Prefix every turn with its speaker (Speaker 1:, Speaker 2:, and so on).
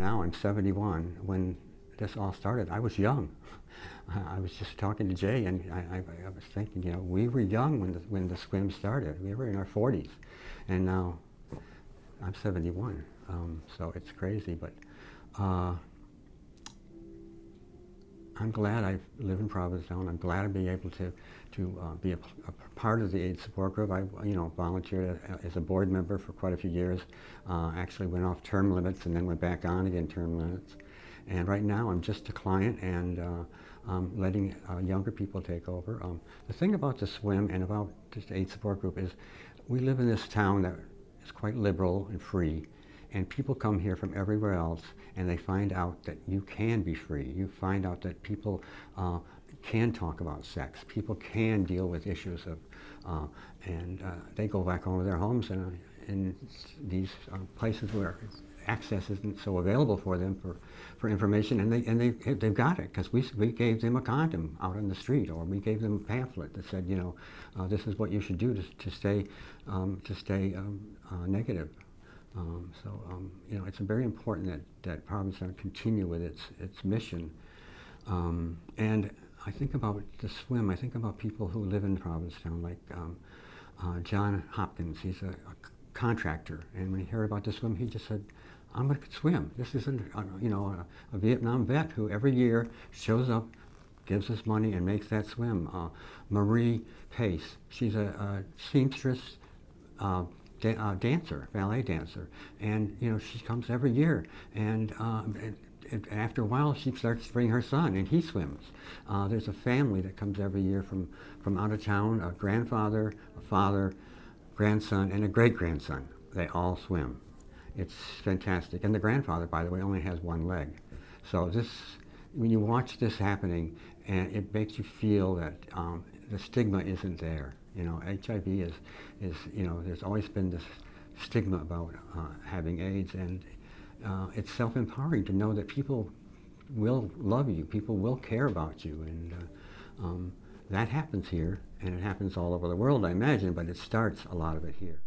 Speaker 1: now I'm 71. When this all started, I was young. I was just talking to Jay, and I was thinking, you know, we were young when the swim started. We were in our 40s, and now I'm 71. So it's crazy, but I'm glad I live in Provincetown. I'm glad to be able to be a part of the AIDS support group. I volunteered as a board member for quite a few years. Actually went off term limits and then went back on again term limits. And right now I'm just a client and letting younger people take over. The thing about the swim and about the AIDS support group is we live in this town that is quite liberal and free. And people come here from everywhere else, and they find out that you can be free. You find out that people can talk about sex. People can deal with issues of, and they go back home to their homes and in these places where access isn't so available for them for information, and they've got it because we gave them a condom out on the street, or we gave them a pamphlet that said, you know, this is what you should do to stay negative. You know, it's very important that Provincetown continue with its mission. And I think about the swim. I think about people who live in Provincetown, like John Hopkins. He's a contractor, and when he heard about the swim, he just said, "I'm going to swim." This is a Vietnam vet who every year shows up, gives us money, and makes that swim. Marie Pace. She's a seamstress. Dancer, ballet dancer, and you know she comes every year, and after a while she starts to bring her son, and he swims. There's a family that comes every year from out of town, a grandfather, a father, grandson, and a great-grandson. They all swim. It's fantastic, and the grandfather, by the way, only has one leg. So this, when you watch this happening, and it makes you feel that the stigma isn't there. You know, HIV is you know, there's always been this stigma about having AIDS, and it's self-empowering to know that people will love you, people will care about you, and that happens here, and it happens all over the world, I imagine, but it starts a lot of it here.